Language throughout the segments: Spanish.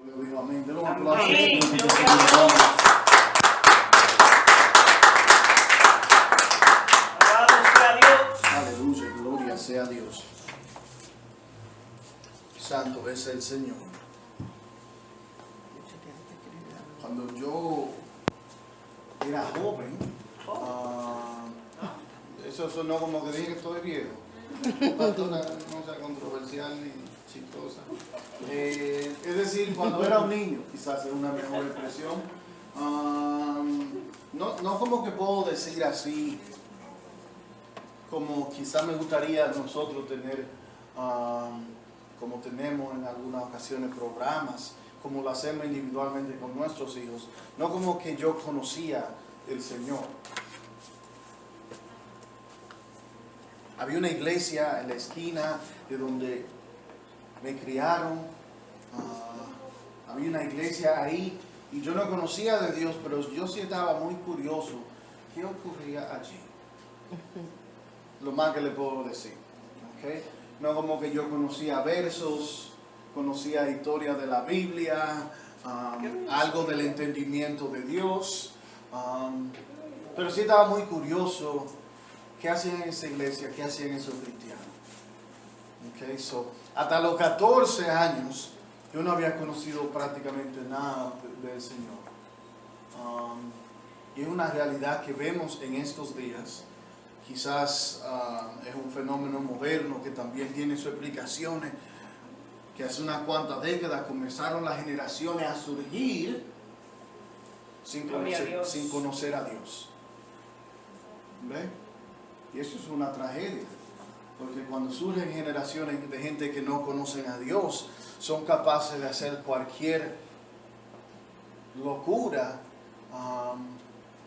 Yo digo amén. De lo aplauso. Amén. Alabado sea Dios. Aleluya, gloria sea a Dios. Santo es el Señor. Cuando yo era joven, eso sonó como que dije que estoy viejo. Pastora, no sea controversial ni chistosa. Es decir, cuando era un niño, quizás es una mejor expresión. No como que puedo decir así, como quizás me gustaría nosotros tener, como tenemos en algunas ocasiones programas, como lo hacemos individualmente con nuestros hijos, no como que yo conocía el Señor. Había una iglesia en la esquina de donde me criaron, había una iglesia ahí y yo no conocía de Dios, pero yo sí estaba muy curioso qué ocurría allí. Lo más que le puedo decir, ¿okay? No como que yo conocía versos, conocía historias de la Biblia, algo del entendimiento de Dios, pero sí estaba muy curioso qué hacían en esa iglesia, qué hacían esos cristianos. Okay, so, hasta los 14 años yo no había conocido prácticamente nada del Señor. Y es una realidad que vemos en estos días. Quizás es un fenómeno moderno que también tiene sus explicaciones, que hace unas cuantas décadas comenzaron las generaciones a surgir sin conocer a Dios. ¿Ve? Y eso es una tragedia, porque cuando surgen generaciones de gente que no conocen a Dios, son capaces de hacer cualquier locura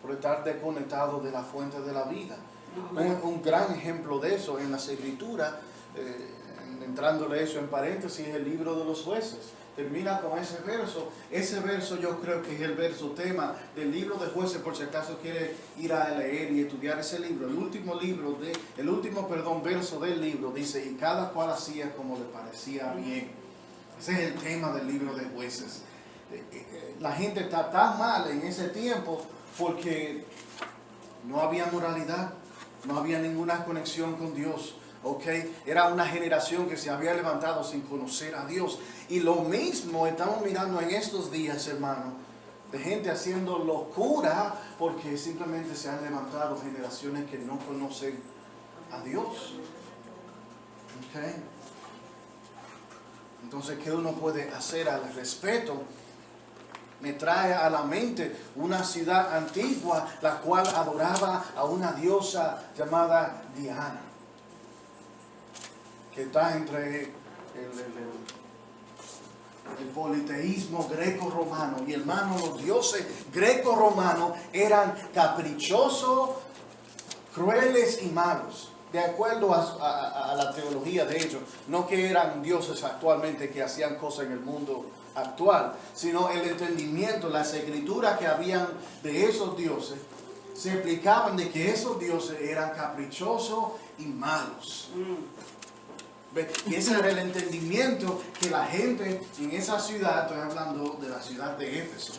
por estar desconectados de la fuente de la vida. Un gran ejemplo de eso en las Escrituras, entrándole eso en paréntesis, es el libro de los Jueces. Termina con ese verso. Ese verso yo creo que es el verso tema del libro de Jueces, por si acaso quiere ir a leer y estudiar ese libro. El último verso del libro dice, y cada cual hacía como le parecía bien. Ese es el tema del libro de Jueces. La gente está tan mal en ese tiempo porque no había moralidad, no había ninguna conexión con Dios. Okay. Era una generación que se había levantado sin conocer a Dios. Y lo mismo estamos mirando en estos días, hermano, de gente haciendo locura porque simplemente se han levantado generaciones que no conocen a Dios. Okay. Entonces, ¿qué uno puede hacer al respecto? Me trae a la mente una ciudad antigua, la cual adoraba a una diosa llamada Diana, que está entre el politeísmo greco-romano. Y hermano, los dioses greco-romanos eran caprichosos, crueles y malos, de acuerdo a la teología de ellos. No que eran dioses actualmente que hacían cosas en el mundo actual, sino el entendimiento, las escrituras que habían de esos dioses, se explicaban de que esos dioses eran caprichosos y malos. Y ese era el entendimiento que la gente en esa ciudad, estoy hablando de la ciudad de Éfeso,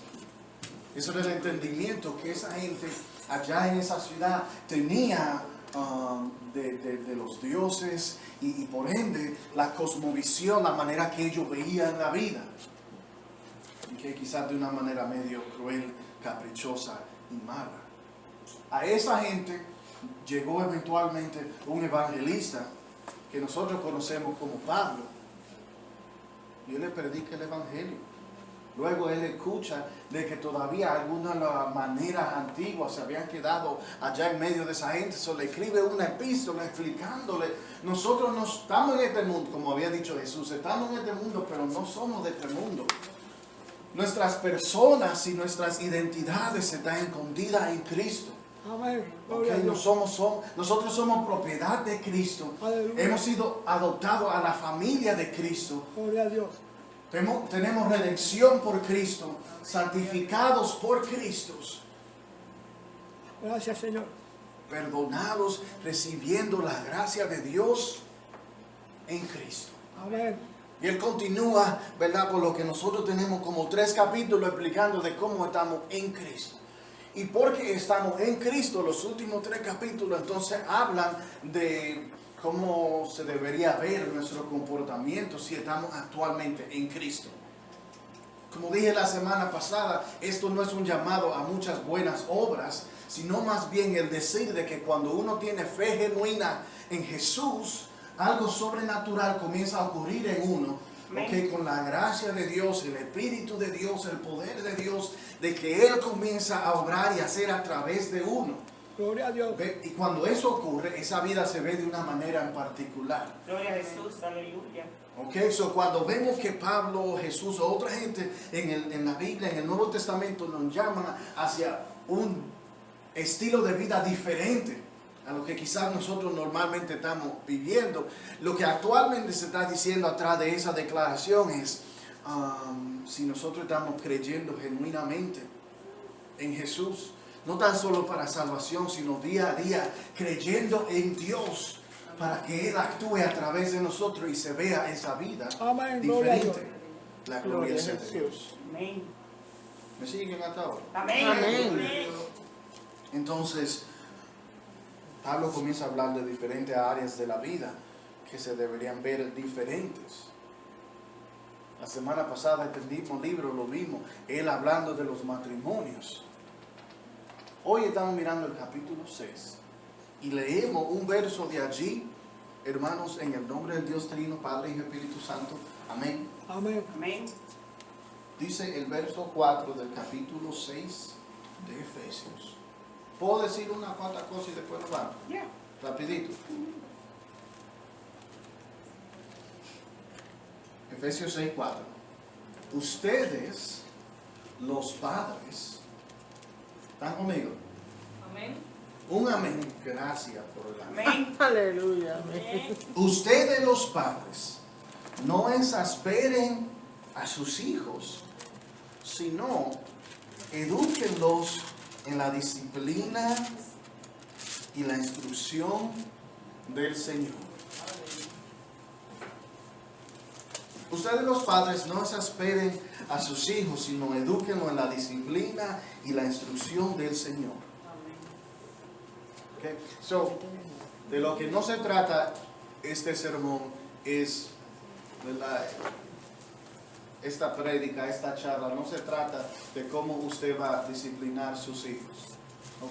ese era el entendimiento que esa gente allá en esa ciudad tenía de los dioses y por ende la cosmovisión, la manera que ellos veían la vida, que quizás de una manera medio cruel, caprichosa y mala. A esa gente llegó eventualmente un evangelista que nosotros conocemos como Pablo, y él le predica el evangelio. Luego él escucha de que todavía algunas de las maneras antiguas se habían quedado allá en medio de esa gente. So le escribe una epístola explicándole, nosotros no estamos en este mundo, como había dicho Jesús, estamos en este mundo, pero no somos de este mundo. Nuestras personas y nuestras identidades están escondidas en Cristo. Okay, nosotros somos propiedad de Cristo. Aleluya. Hemos sido adoptados a la familia de Cristo. Gloria a Dios. Tenemos redención por Cristo, santificados por Cristo. Gracias, Señor. Perdonados, recibiendo la gracia de Dios en Cristo. Amén. Y él continúa, ¿verdad? Por lo que nosotros tenemos como 3 capítulos explicando de cómo estamos en Cristo. Y porque estamos en Cristo, los últimos 3 capítulos entonces hablan de cómo se debería ver nuestro comportamiento si estamos actualmente en Cristo. Como dije la semana pasada, esto no es un llamado a muchas buenas obras, sino más bien el decir de que cuando uno tiene fe genuina en Jesús, algo sobrenatural comienza a ocurrir en uno, porque con la gracia de Dios, el Espíritu de Dios, el poder de Dios, de que Él comienza a obrar y hacer a través de uno. Gloria a Dios. Y cuando eso ocurre, esa vida se ve de una manera en particular. Gloria a Jesús, aleluya. Ok, so cuando vemos que Pablo, Jesús o otra gente en la Biblia, en el Nuevo Testamento, nos llaman hacia un estilo de vida diferente a lo que quizás nosotros normalmente estamos viviendo, lo que actualmente se está diciendo atrás de esa declaración es, si nosotros estamos creyendo genuinamente en Jesús, no tan solo para salvación, sino día a día, creyendo en Dios, para que Él actúe a través de nosotros y se vea esa vida Amén, gloria a Dios. diferente. La gloria sea de Dios. Amén. ¿Me siguen hasta ahora? Amén. Amén. Entonces, Pablo comienza a hablar de diferentes áreas de la vida que se deberían ver diferentes. La semana pasada este mismo libro lo vimos, él hablando de los matrimonios. Hoy estamos mirando el capítulo 6 y leemos un verso de allí, hermanos, en el nombre del Dios Trino, Padre, Hijo y Espíritu Santo. Amén. Amén. Amén. Dice el verso 4 del capítulo 6 de Efesios. ¿Puedo decir una cuantas cosas y después nos vamos? Yeah. Rapidito. Efesios 6:4. Ustedes, los padres, ¿están conmigo? Amén. Un amén. Gracias por el amén. Amén. Aleluya. Amén. Ustedes, los padres, no exasperen a sus hijos, sino edúquenlos en la disciplina y la instrucción del Señor. Ustedes los padres no exasperen a sus hijos, sino edúquenlos en la disciplina y la instrucción del Señor. Okay? So, de lo que no se trata este sermón es, ¿verdad? Esta prédica, esta charla, no se trata de cómo usted va a disciplinar sus hijos.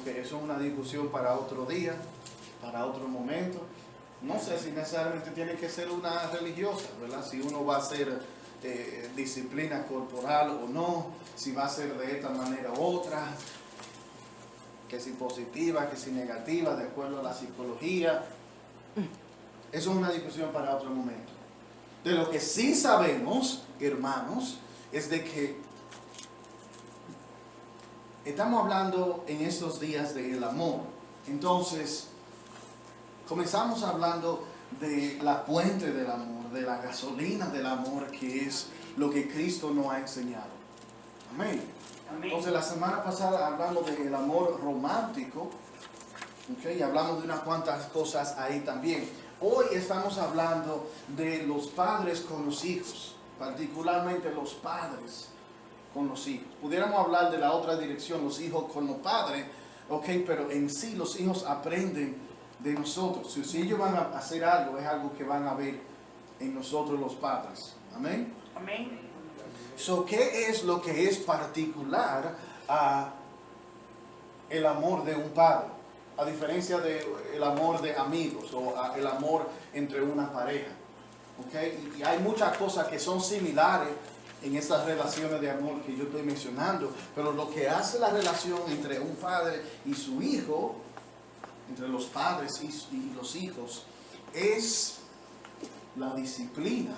Okay, eso es una discusión para otro día, para otro momento. No sé si necesariamente tiene que ser una religiosa, ¿verdad? Si uno va a hacer disciplina corporal o no, si va a ser de esta manera u otra, que si positiva, que si negativa, de acuerdo a la psicología. Eso es una discusión para otro momento. De lo que sí sabemos, hermanos, es de que estamos hablando en estos días del amor. Entonces, comenzamos hablando de la fuente del amor, de la gasolina del amor, que es lo que Cristo nos ha enseñado. Amén. Amén. Entonces, la semana pasada hablamos del amor romántico, y hablamos de unas cuantas cosas ahí también. Hoy estamos hablando de los padres con los hijos, particularmente los padres con los hijos. Pudiéramos hablar de la otra dirección, los hijos con los padres, pero en sí los hijos aprenden de nosotros. Si ellos van a hacer algo, es algo que van a ver en nosotros los padres. Amén. Amén. So, ¿qué es lo que es particular a el amor de un padre? A diferencia del amor de amigos o el amor entre una pareja. Y hay muchas cosas que son similares en estas relaciones de amor que yo estoy mencionando, pero lo que hace la relación entre un padre y su hijo, entre los padres y los hijos, es la disciplina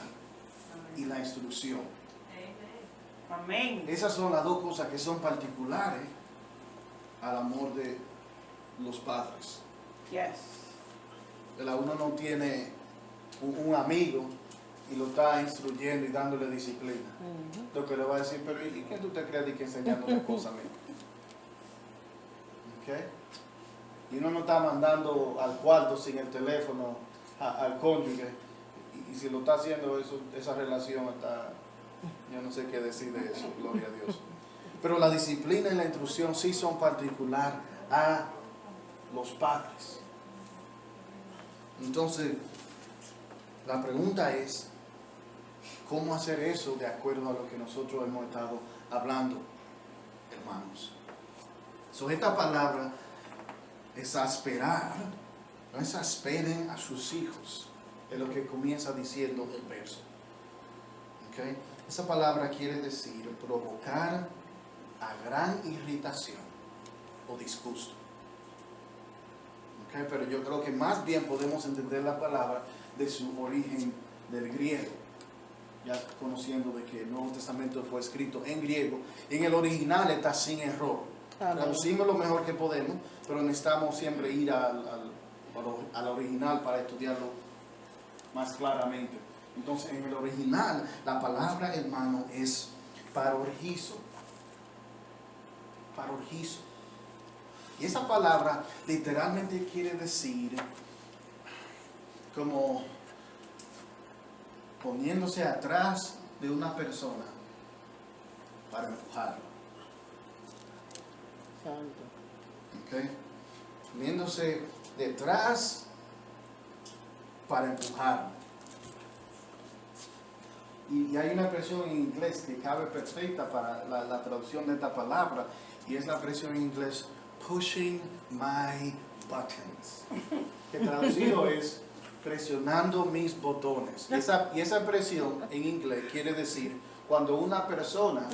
y la instrucción. Amén. Esas son las dos cosas que son particulares al amor de los padres. Yes. Uno no tiene un amigo y lo está instruyendo y dándole disciplina. Lo que le va a decir, pero ¿y qué tú te crees de que enseñándole cosas a mí? ¿Okay? Y uno no está mandando al cuarto sin el teléfono al cónyuge Y si lo está haciendo, esa relación está, yo no sé qué decir de eso, gloria a Dios. Pero la disciplina y la instrucción sí son particular a los padres. Entonces, la pregunta es, ¿cómo hacer eso de acuerdo a lo que nosotros hemos estado hablando, hermanos? Esta palabra, exasperar, no exasperen a sus hijos, es lo que comienza diciendo el verso. ¿Okay? Esa palabra quiere decir provocar a gran irritación o disgusto. ¿Okay? Pero yo creo que más bien podemos entender la palabra de su origen del griego, ya conociendo de que el Nuevo Testamento fue escrito en griego, y en el original está sin error. Traducimos lo mejor que podemos, pero necesitamos siempre ir al original para estudiarlo más claramente. Entonces, en el original, la palabra, hermano, es parorgizo. Parorgizo. Y esa palabra literalmente quiere decir como poniéndose atrás de una persona para empujarla. ¿Okay? Poniéndose detrás para empujarla. Y hay una expresión en inglés que cabe perfecta para la traducción de esta palabra, y es la expresión en inglés pushing my buttons, que traducido es presionando mis botones. Y esa expresión en inglés quiere decir cuando una persona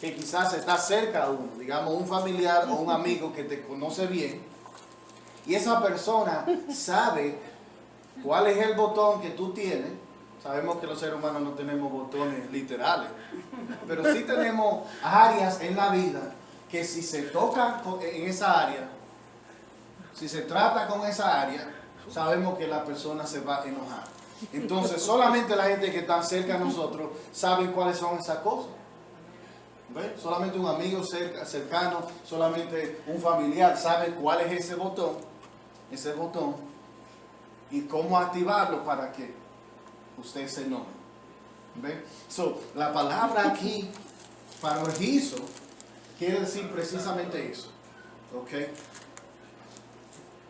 que quizás está cerca a uno, digamos un familiar o un amigo que te conoce bien, y esa persona sabe cuál es el botón que tú tienes. Sabemos que los seres humanos no tenemos botones literales, pero sí tenemos áreas en la vida que si se toca en esa área, si se trata con esa área, sabemos que la persona se va a enojar. Entonces solamente la gente que está cerca de nosotros sabe cuáles son esas cosas. ¿Ves? Solamente un amigo cercano, solamente un familiar sabe cuál es ese botón y cómo activarlo para que usted se enoje. ¿Ves? La palabra aquí, parorgizo, quiere decir precisamente eso. ¿Ok?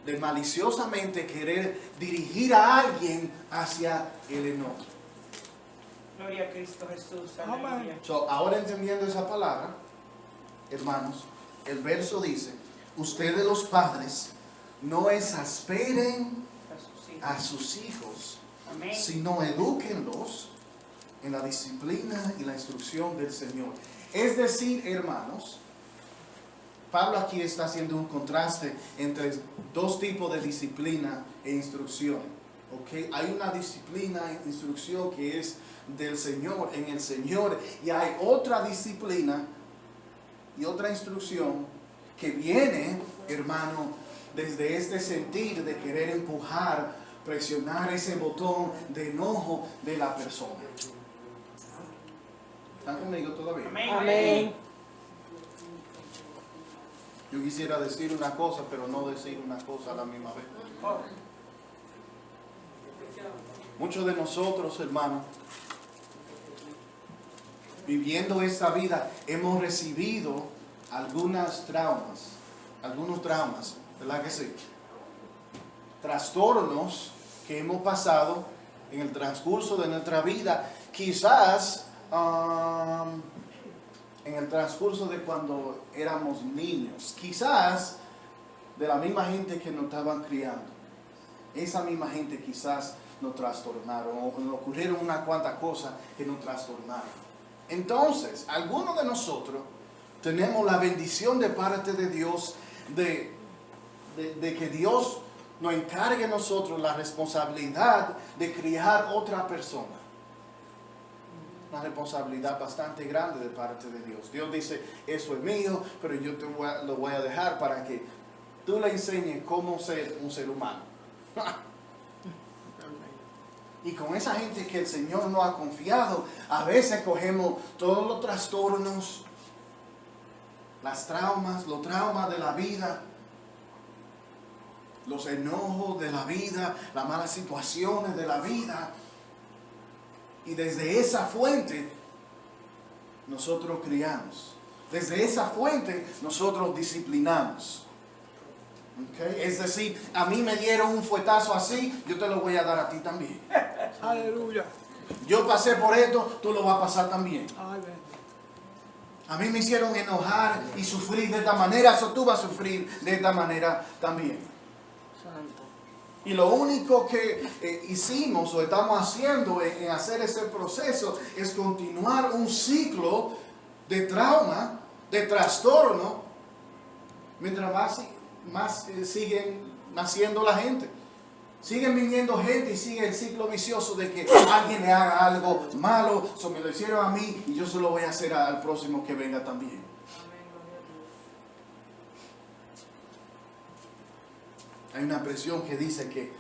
De maliciosamente querer dirigir a alguien hacia el enojo. Gloria a Cristo Jesús. Aleluya. Ahora entendiendo esa palabra, hermanos, el verso dice, ustedes los padres no exasperen a sus hijos, Amén. sino edúquenlos en la disciplina y la instrucción del Señor. Es decir, hermanos, Pablo aquí está haciendo un contraste entre dos tipos de disciplina e instrucción. ¿Okay? Hay una disciplina e instrucción que es del Señor, en el Señor, y hay otra disciplina y otra instrucción que viene, hermano, desde este sentir de querer empujar, presionar ese botón de enojo de la persona. ¿Están conmigo todavía? Amén. Amén. Yo quisiera decir una cosa, pero no decir una cosa a la misma vez. Oh, Muchos de nosotros, hermanos, viviendo esta vida, hemos recibido algunos traumas, ¿verdad que sí? Trastornos que hemos pasado en el transcurso de nuestra vida, quizás en el transcurso de cuando éramos niños, quizás de la misma gente que nos estaban criando. Esa misma gente quizás nos trastornaron o nos ocurrieron unas cuantas cosas que nos trastornaron. Entonces, algunos de nosotros tenemos la bendición de parte de Dios de que Dios nos encargue a nosotros la responsabilidad de criar otra persona. Una responsabilidad bastante grande de parte de Dios. Dios dice, eso es mío, pero yo lo voy a dejar para que tú le enseñes cómo ser un ser humano. Y con esa gente que el Señor nos ha confiado, a veces cogemos todos los trastornos, los traumas de la vida, los enojos de la vida, las malas situaciones de la vida, Y desde esa fuente nosotros criamos. Desde esa fuente nosotros disciplinamos. ¿Okay? Es decir, a mí me dieron un fuetazo así, yo te lo voy a dar a ti también. Aleluya. Yo pasé por esto, tú lo vas a pasar también. Amén. A mí me hicieron enojar y sufrir de esta manera, eso tú vas a sufrir de esta manera también. Santo. Y lo único que hicimos o estamos haciendo en hacer ese proceso es continuar un ciclo de trauma, de trastorno, mientras más siguen naciendo la gente. Siguen viniendo gente y sigue el ciclo vicioso de que alguien le haga algo malo, eso me lo hicieron a mí y yo se lo voy a hacer al próximo que venga también. Hay una expresión que dice que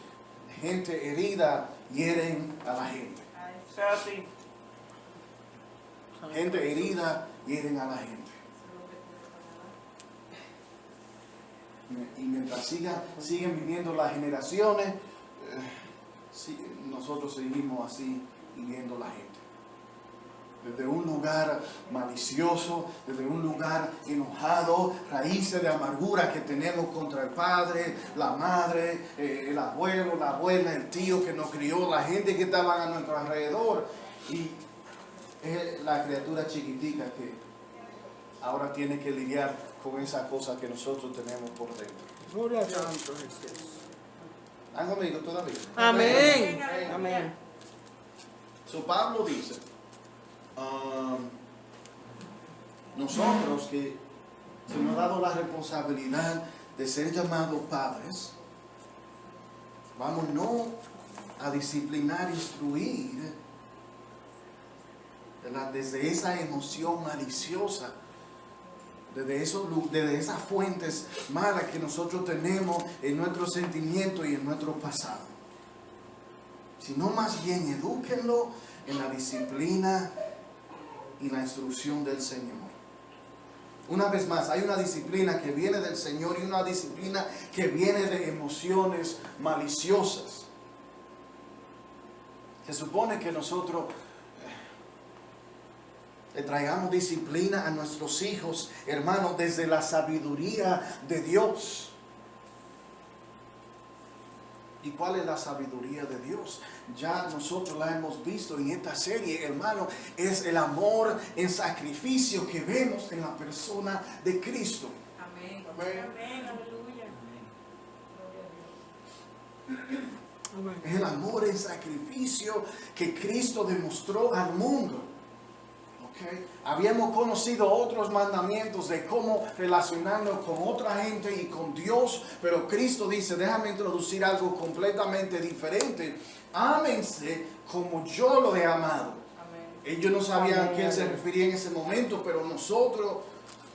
gente herida hieren a la gente. O sea, sí. Gente herida hieren a la gente. Y mientras siguen viniendo las generaciones, nosotros seguimos así hiriendo a la gente. Desde un lugar malicioso, desde un lugar enojado, raíces de amargura que tenemos contra el padre, la madre, el abuelo, la abuela, el tío que nos crió, la gente que estaba a nuestro alrededor. Y es la criatura chiquitica que ahora tiene que lidiar con esa cosa que nosotros tenemos por dentro. Gloria a Dios. Santo Jesús. ¿Han conmigo todavía? Amén. Amén. So Pablo dice, nosotros que se nos ha dado la responsabilidad de ser llamados padres, vamos no a disciplinar, instruir, ¿verdad? Desde esa emoción maliciosa, desde esas fuentes malas que nosotros tenemos en nuestros sentimientos y en nuestro pasado, sino más bien edúquenlo en la disciplina y la instrucción del Señor. Una vez más, hay una disciplina que viene del Señor y una disciplina que viene de emociones maliciosas. Se supone que nosotros le traigamos disciplina a nuestros hijos, hermanos, desde la sabiduría de Dios. ¿Y cuál es la sabiduría de Dios? Ya nosotros la hemos visto en esta serie, hermano. Es el amor en sacrificio que vemos en la persona de Cristo. Amén. Amén. Amén. Aleluya. Amén. Es el amor en sacrificio que Cristo demostró al mundo. ¿Okay? Habíamos conocido otros mandamientos de cómo relacionarnos con otra gente y con Dios, pero Cristo dice, déjame introducir algo completamente diferente. Ámense como yo lo he amado. Amén. Ellos no sabían Amén. a quién se refería en ese momento, pero nosotros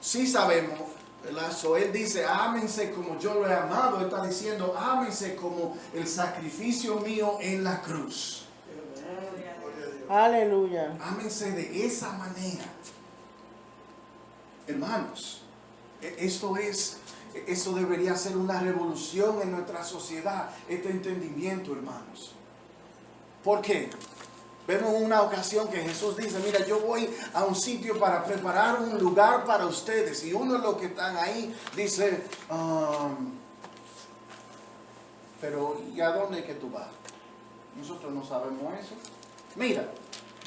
sí sabemos, ¿verdad? So, él dice, ámense como yo lo he amado. Él está diciendo, ámense como el sacrificio mío en la cruz. Aleluya. Ámense de esa manera. Hermanos, esto debería ser una revolución en nuestra sociedad, este entendimiento, hermanos. ¿Por qué? Vemos una ocasión que Jesús dice, mira, yo voy a un sitio para preparar un lugar para ustedes. Y uno de los que están ahí dice, pero ¿y a dónde es que tú vas? Nosotros no sabemos eso. Mira,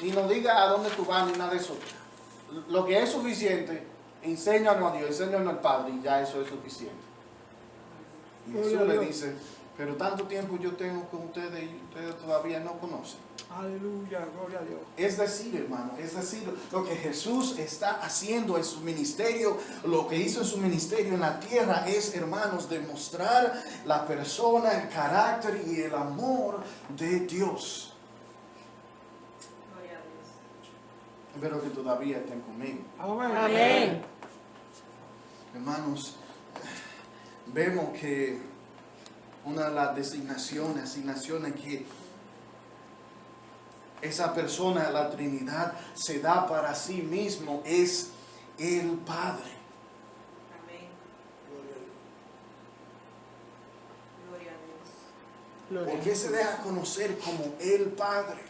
ni nos diga a dónde tú vas ni nada de eso. Lo que es suficiente, enséñanos a Dios, enséñanos al Padre y ya eso es suficiente. Y Jesús le dice, pero tanto tiempo yo tengo con ustedes y ustedes todavía no conocen. Aleluya, gloria a Dios. Es decir, hermano, es decir, lo que Jesús está haciendo en su ministerio, lo que hizo en su ministerio en la tierra es, hermanos, demostrar la persona, el carácter y el amor de Dios. Espero que todavía estén conmigo. Amén. Amén. Hermanos, vemos que una de las asignaciones que esa persona, la Trinidad, se da para sí mismo es el Padre. Amén. Gloria a Dios. ¿Por qué se deja conocer como el Padre?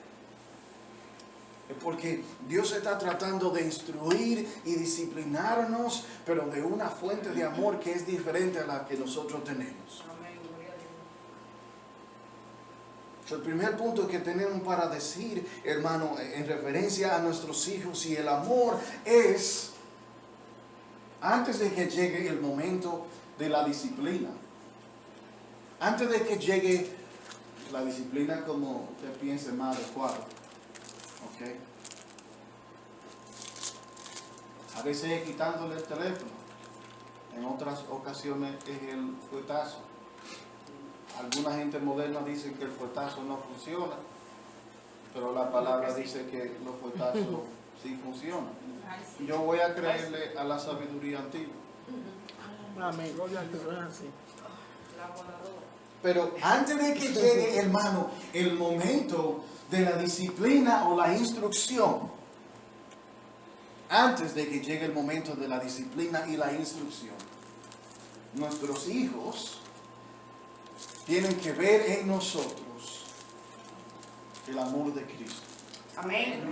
Es porque Dios está tratando de instruir y disciplinarnos, pero de una fuente de amor que es diferente a la que nosotros tenemos. Amén. Gloria a Dios. El primer punto que tenemos para decir, hermano, en referencia a nuestros hijos y el amor es, antes de que llegue el momento de la disciplina, antes de que llegue la disciplina como usted piense más adecuado, ¿ok? A veces es quitándole el teléfono, en otras ocasiones es el fuetazo. Alguna gente moderna dice que el fuetazo no funciona, pero la palabra dice que los fuetazos sí funcionan. Ay, sí. Yo voy a creerle a la sabiduría antigua. Amén. Gloria a Dios. Sí. La voladora. Pero antes de que llegue, hermano, el momento de la disciplina o la instrucción, antes de que llegue el momento de la disciplina y la instrucción, nuestros hijos tienen que ver en nosotros el amor de Cristo. Amén.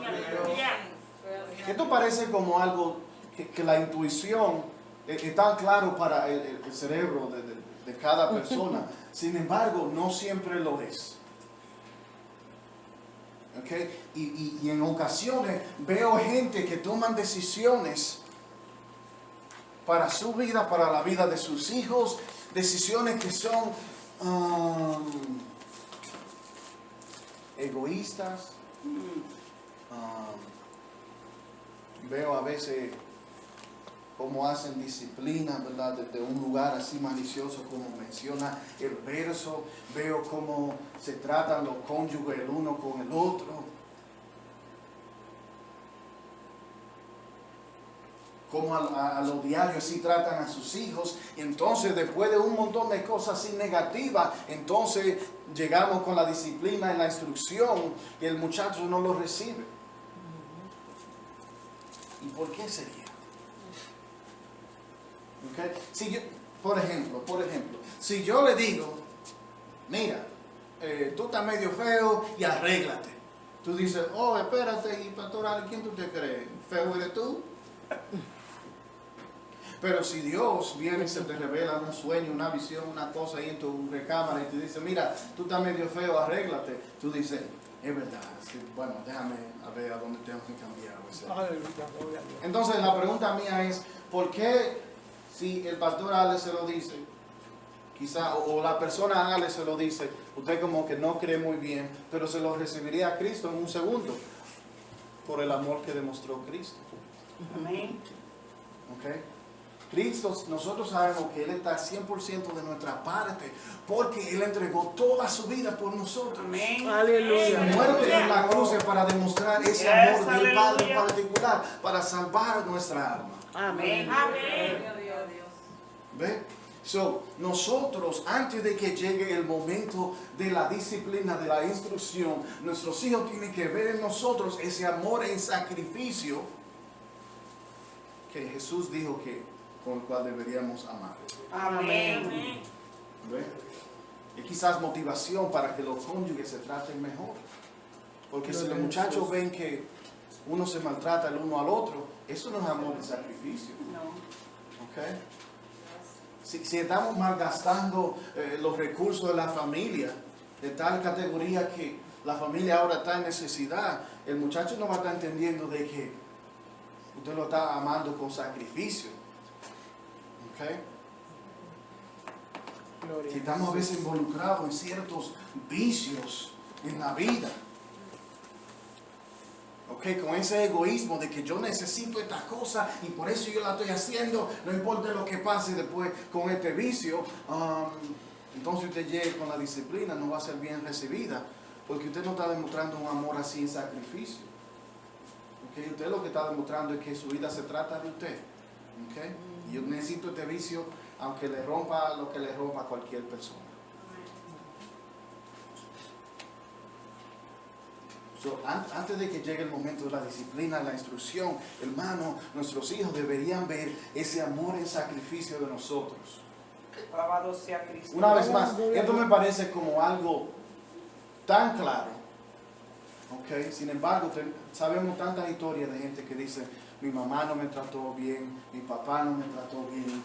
Aleluya. Esto parece como algo que la intuición es tan claro para el cerebro de cada persona. Sin embargo, no siempre lo es. ¿Okay? Y en ocasiones veo gente que toman decisiones para su vida, para la vida de sus hijos, decisiones que son egoístas. Veo a veces cómo hacen disciplina, ¿verdad? Desde un lugar así malicioso como menciona el verso. Veo cómo se tratan los cónyuges el uno con el otro. Cómo a lo diario así tratan a sus hijos. Y entonces después de un montón de cosas así negativas, entonces llegamos con la disciplina y la instrucción y el muchacho no lo recibe. ¿Y por qué sería? Okay. Si yo, por ejemplo, si yo le digo, mira, tú estás medio feo y arréglate. Tú dices, oh, espérate, y pastor Ale, ¿quién tú te crees? ¿Feo eres tú? Pero si Dios viene y se te revela un sueño, una visión, una cosa ahí en tu recámara y te dice, mira, tú estás medio feo, arréglate. Tú dices, es verdad, sí, bueno, déjame a ver a dónde tengo que cambiar. Aleluya. Gloria a Dios. Entonces la pregunta mía es, ¿por qué si el pastor Ale se lo dice, quizá, o la persona Ale se lo dice, usted como que no cree muy bien, pero se lo recibiría a Cristo en un segundo, por el amor que demostró Cristo? Amén. ¿Okay? Cristo, nosotros sabemos que Él está 100% de nuestra parte, porque Él entregó toda su vida por nosotros. Amén. Aleluya. Su muerte en la cruz es para demostrar ese Yes, amor del Padre en aleluya. particular, para salvar nuestra alma. Amén. Gloria a Dios. ¿Ve? So, nosotros, antes de que llegue el momento de la disciplina, de la instrucción, nuestros hijos tienen que ver en nosotros ese amor en sacrificio que Jesús dijo que con el cual deberíamos amar. Amén. ¿Ve? Y quizás motivación para que los cónyuges se traten mejor. Porque si los muchachos ven que uno se maltrata el uno al otro, eso no es amor en sacrificio. No. ¿Okay? Si estamos malgastando los recursos de la familia, de tal categoría que la familia ahora está en necesidad, el muchacho no va a estar entendiendo de que usted lo está amando con sacrificio. ¿Okay? Gloria Si a estamos a Dios. veces involucrados en ciertos vicios en la vida, ¿ok? Con ese egoísmo de que yo necesito esta cosa y por eso yo la estoy haciendo, no importa lo que pase después con este vicio, entonces usted llegue con la disciplina, no va a ser bien recibida, porque usted no está demostrando un amor así en sacrificio. ¿Ok? Usted lo que está demostrando es que su vida se trata de usted. ¿Ok? Y yo necesito este vicio, aunque le rompa lo que le rompa a cualquier persona. So, antes de que llegue el momento de la disciplina, la instrucción, hermano, nuestros hijos deberían ver ese amor en sacrificio de nosotros. Alabado sea Cristo. Una vez más, esto me parece como algo tan claro ¿ok? Sin embargo, sabemos tantas historias de gente que dice, mi mamá no me trató bien, mi papá no me trató bien,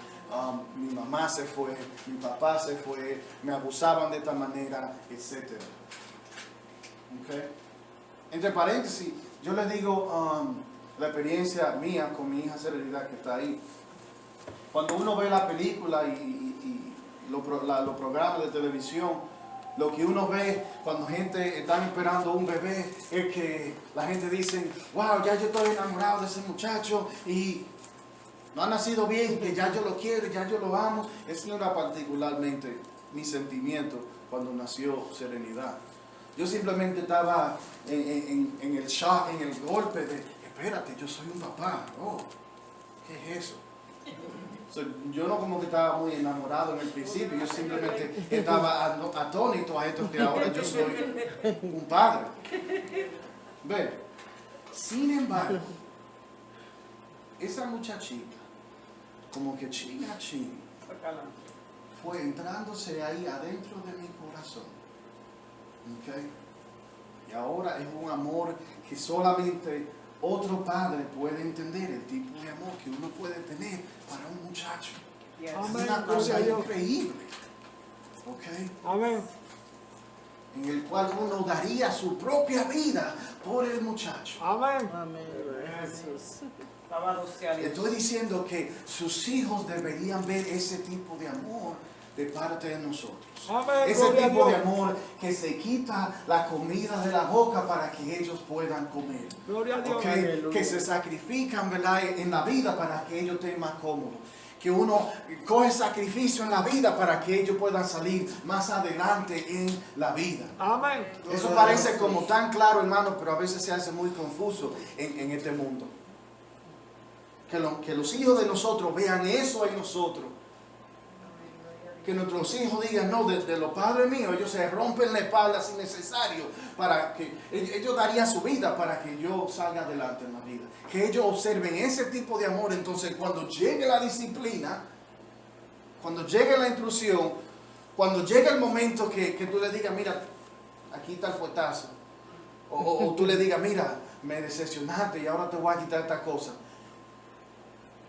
mi mamá se fue, mi papá se fue, me abusaban de esta manera, etc. ¿Ok? Entre paréntesis, yo les digo la experiencia mía con mi hija Serenidad que está ahí. Cuando uno ve la película y los programas de televisión, lo que uno ve cuando gente está esperando un bebé es que la gente dice, wow, ya yo estoy enamorado de ese muchacho y no ha nacido bien, que ya yo lo quiero, ya yo lo amo. Ese no era particularmente mi sentimiento cuando nació Serenidad. Yo simplemente estaba en el shock, en el golpe de, espérate, yo soy un papá. Oh, ¿qué es eso? Yo no como que estaba muy enamorado en el principio, yo simplemente estaba atónito a esto que ahora yo soy un padre. Ve, sin embargo, esa muchachita, como que chin a chin, fue entrándose ahí adentro de mi corazón. ¿Okay? Y ahora es un amor que solamente otro padre puede entender, el tipo de amor que uno puede tener para un muchacho. Yes. Amén. Es una cosa increíble. ¿Okay? Amén. En el cual uno daría su propia vida por el muchacho. Amén. Amén. Gloria a Jesús. Alabado sea Dios. Estoy diciendo que sus hijos deberían ver ese tipo de amor de parte de nosotros. Amén, Ese gloria a tipo de Dios. amor que se quita la comida de la boca para que ellos puedan comer. Gloria a Dios. ¿Ok? Aleluya. Que se sacrifican, ¿verdad?, en la vida para que ellos estén más cómodos. Que uno coge sacrificio en la vida para que ellos puedan salir más adelante en la vida. Amén. Eso parece como tan claro, hermano, pero a veces se hace muy confuso en este mundo. Que los hijos de nosotros vean eso en nosotros. Que nuestros hijos digan, no, de los padres míos, ellos se rompen la espalda si necesario, para que ellos darían su vida para que yo salga adelante en la vida. Que ellos observen ese tipo de amor, entonces cuando llegue la disciplina, cuando llegue la instrucción, cuando llegue el momento que tú le digas, mira, aquí está el fuetazo, o tú le digas, mira, me decepcionaste y ahora te voy a quitar esta cosa.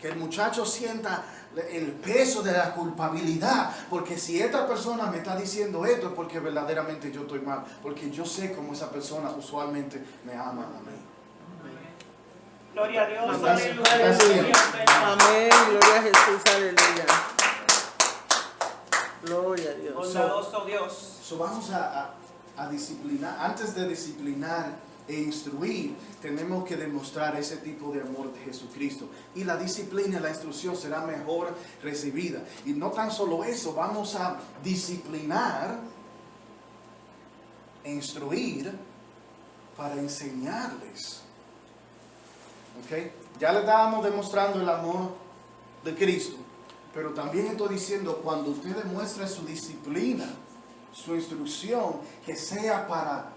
Que el muchacho sienta el peso de la culpabilidad, porque si esta persona me está diciendo esto es porque verdaderamente yo estoy mal, porque yo sé cómo esa persona usualmente me ama a mí. Gloria a Dios. Gracias. Aleluya. Gracias. Gloria al Señor. Amén. Gloria a Jesús. Aleluya. Gloria a Dios. Bondadoso Dios. So vamos a disciplinar, antes de disciplinar e instruir, tenemos que demostrar ese tipo de amor de Jesucristo. Y la disciplina y la instrucción será mejor recibida. Y no tan solo eso, vamos a disciplinar e instruir para enseñarles. ¿Ok? Ya le estábamos demostrando el amor de Cristo. Pero también estoy diciendo, cuando usted demuestre su disciplina, su instrucción, que sea para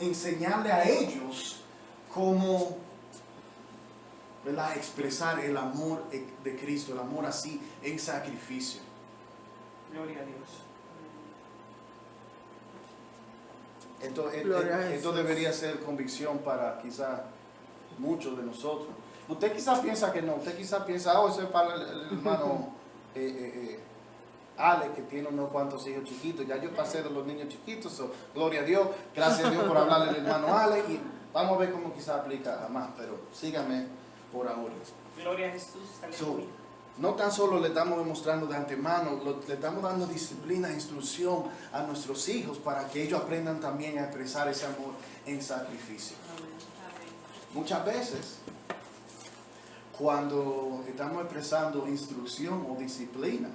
enseñarle a ellos cómo, ¿verdad?, expresar el amor de Cristo, el amor así en sacrificio. Gloria a Dios. Gloria a Esto Jesús. debería ser convicción para quizás muchos de nosotros. Usted quizás piensa que no, usted quizás piensa, oh, eso es para el hermano Ale, que tiene unos cuantos hijos chiquitos. Ya yo pasé de los niños chiquitos, so, gloria a Dios, gracias a Dios por hablarle al hermano Ale, y vamos a ver cómo quizás aplica a más, pero síganme por ahora. Gloria a Jesús. So, Aleluya. no tan solo le estamos demostrando de antemano, le estamos dando disciplina e instrucción a nuestros hijos para que ellos aprendan también a expresar ese amor en sacrificio. Muchas veces, cuando estamos expresando instrucción o disciplina,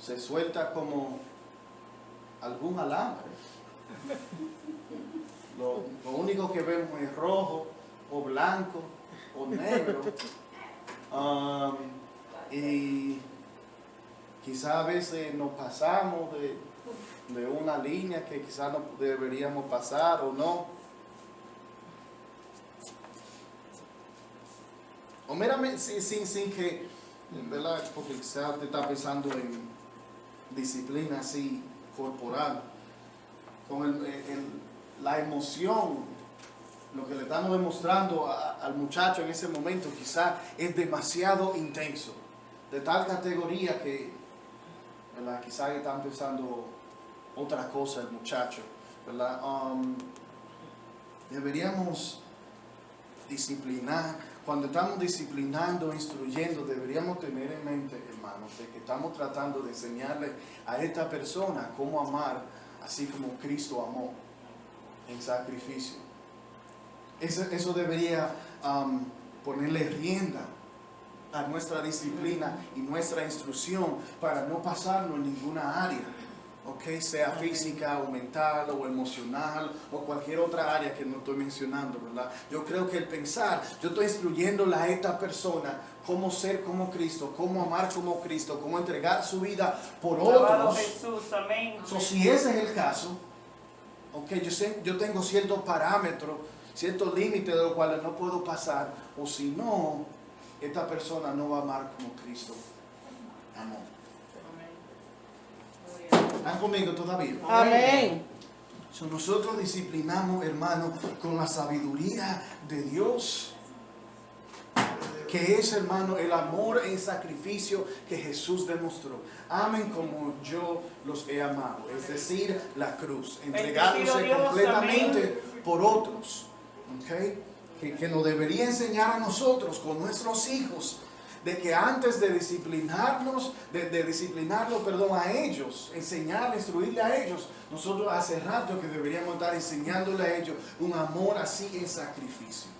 se suelta como algún alambre. Lo único que vemos es rojo o blanco o negro. Y quizás a veces nos pasamos de una línea que quizás no deberíamos pasar o no. O meramente sin que, ¿verdad?, porque quizás te está pensando en disciplina así corporal. Con la emoción, lo que le estamos demostrando al muchacho en ese momento quizá es demasiado intenso, de tal categoría que, ¿verdad?, quizá están pensando otra cosa el muchacho, ¿verdad? Deberíamos disciplinar. Cuando estamos disciplinando, instruyendo, deberíamos tener en mente, hermanos, de que estamos tratando de enseñarle a esta persona cómo amar, así como Cristo amó en sacrificio. Eso debería ponerle rienda a nuestra disciplina y nuestra instrucción para no pasarnos en ninguna área, ¿ok? Sea física o mental o emocional o cualquier otra área que no estoy mencionando, ¿verdad? Yo creo que el pensar, yo estoy instruyéndole a esta persona cómo ser como Cristo, cómo amar como Cristo, cómo entregar su vida por Alabado otros. Jesús, amén. So, si ese es el caso, ok, yo tengo ciertos parámetros, ciertos límites de los cuales no puedo pasar, o si no, esta persona no va a amar como Cristo amó. ¿Están conmigo todavía? Amén. So, nosotros disciplinamos, hermano, con la sabiduría de Dios, que es, hermano, el amor en sacrificio que Jesús demostró. Amen como yo los he amado, es decir, la cruz, entregándose Dios, completamente por otros. ¿Okay? Que nos debería enseñar a nosotros con nuestros hijos, de que antes de disciplinarnos, de disciplinarlo, a ellos, enseñarle, instruirle a ellos, nosotros hace rato que deberíamos estar enseñándole a ellos un amor así en sacrificio.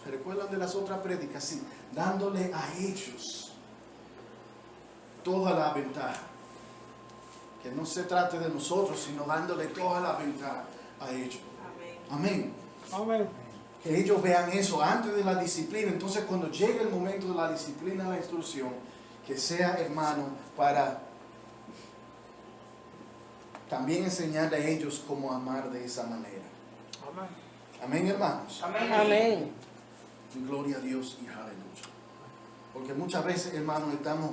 ¿Se recuerdan de las otras prédicas? Sí, dándole a ellos toda la ventaja. Que no se trate de nosotros, sino dándole toda la ventaja a ellos. Amén. Amén. Que ellos vean eso antes de la disciplina. Entonces, cuando llegue el momento de la disciplina, la instrucción, que sea, hermano, para también enseñarle a ellos cómo amar de esa manera. Amén, hermanos. Amén. Amén. Gloria a Dios y aleluya. Porque muchas veces, hermanos, estamos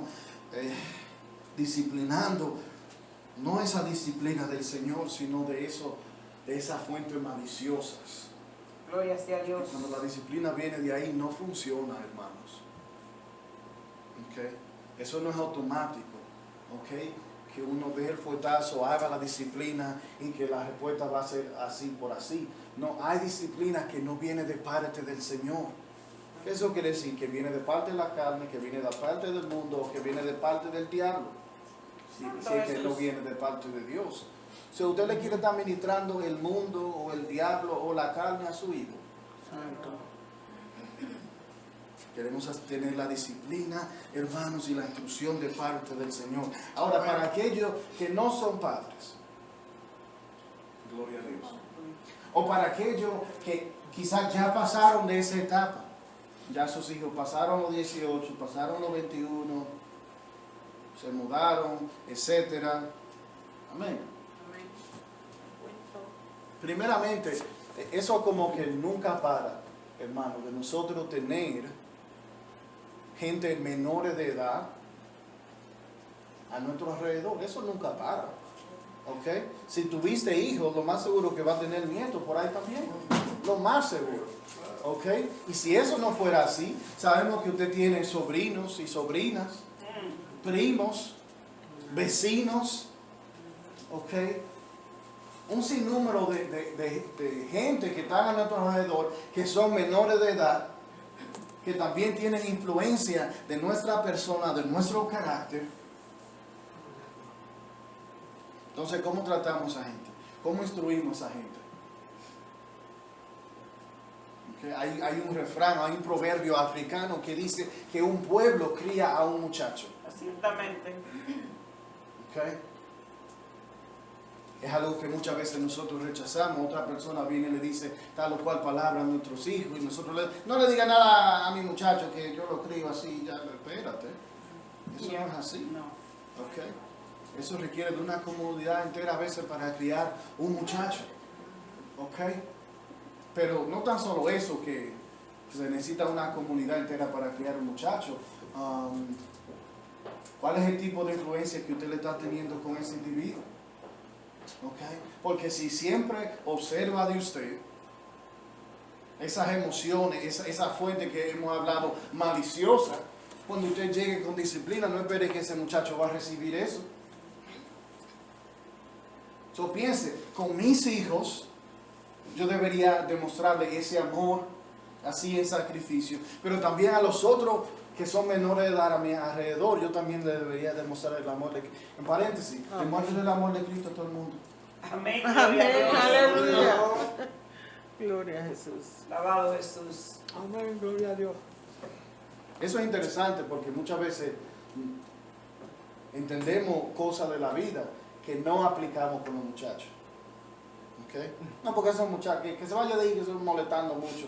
disciplinando, no esa disciplina del Señor, sino de esas fuentes maliciosas. Gloria sea a Dios. Cuando la disciplina viene de ahí, no funciona, hermanos. ¿Okay? Eso no es automático. ¿Okay? Que uno dé el fuetazo, haga la disciplina y que la respuesta va a ser así por así. No, hay disciplina que no viene de parte del Señor. Eso quiere decir que viene de parte de la carne, que viene de parte del mundo, o que viene de parte del diablo. Si es que no viene de parte de Dios. Si usted le quiere estar ministrando el mundo o el diablo o la carne a su hijo, Santo. queremos tener la disciplina, hermanos, y la instrucción de parte del Señor. Ahora, para aquellos que no son padres, gloria a Dios, o para aquellos que quizás ya pasaron de esa etapa, ya sus hijos pasaron los 18, pasaron los 21, se mudaron, etcétera. Amén. Primeramente, eso como que nunca para, hermano, de nosotros tener gente menores de edad a nuestro alrededor. Eso nunca para. ¿Ok? Si tuviste hijos, lo más seguro que va a tener nietos por ahí también. Lo más seguro. ¿Ok? Y si eso no fuera así, sabemos que usted tiene sobrinos y sobrinas, primos, vecinos, ¿ok? Un sinnúmero de gente que están a nuestro alrededor, que son menores de edad, que también tienen influencia de nuestra persona, de nuestro carácter. Entonces, ¿cómo tratamos a gente? ¿Cómo instruimos a gente? Okay. Hay un refrán, hay un proverbio africano que dice que un pueblo cría a un muchacho. Ciertamente. Okay. Es algo que muchas veces nosotros rechazamos. Otra persona viene y le dice tal o cual palabra a nuestros hijos y nosotros no le diga nada a mi muchacho que yo lo crío así. Ya, espérate, eso no es así. No. Okay. Eso requiere de una comunidad entera a veces para criar un muchacho. Okay. Pero no tan solo eso, que se necesita una comunidad entera para criar un muchacho. ¿Cuál es el tipo de influencia que usted le está teniendo con ese individuo? ¿ok? Porque si siempre observa de usted esas emociones, esa fuente que hemos hablado maliciosa, cuando usted llegue con disciplina, no espere que ese muchacho va a recibir eso. So, piense, con mis hijos, yo debería demostrarle ese amor, así en sacrificio, pero también a los otros que son menores de edad a mi alrededor, yo también le debería demostrar el amor de Cristo. En paréntesis, demuestre el amor de Cristo a todo el mundo. Amén. Amén. Gloria a Dios. Aleluya. Gloria a Jesús. Alabado Jesús. Amén, gloria a Dios. Eso es interesante porque muchas veces entendemos cosas de la vida que no aplicamos con los muchachos. ¿Okay? No, porque esos muchachos, que se vaya de ahí, que se están molestando mucho.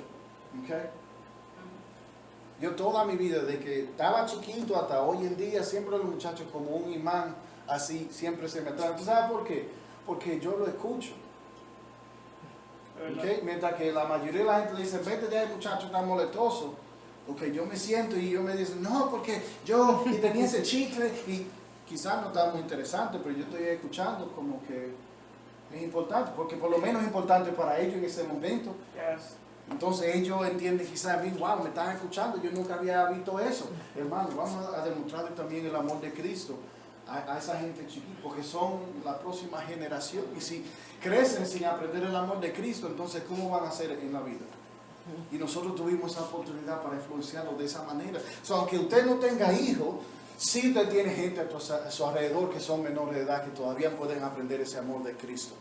¿Okay? Yo toda mi vida, desde que estaba chiquito hasta hoy en día, siempre los muchachos como un imán, así, siempre se me traen. ¿Tú sabes por qué? Porque yo lo escucho. ¿Okay? Mientras que la mayoría de la gente le dice, vete de ahí, muchacho, tan molestoso. Okay, yo me siento y yo me dicen, no, porque yo y tenía ese chicle y quizás no está muy interesante, pero yo estoy escuchando como que es importante, porque por lo menos es importante para ellos en ese momento. Yes. Entonces ellos entienden quizás a mí, wow, me están escuchando, yo nunca había visto eso. Hermano, vamos a demostrarle también el amor de Cristo a esa gente chiquita, porque son la próxima generación. Y si crecen sin aprender el amor de Cristo, entonces ¿cómo van a hacer en la vida? Y nosotros tuvimos esa oportunidad para influenciarlos de esa manera. So, aunque usted no tenga hijos, sí usted tiene gente a su alrededor que son menores de edad que todavía pueden aprender ese amor de Cristo.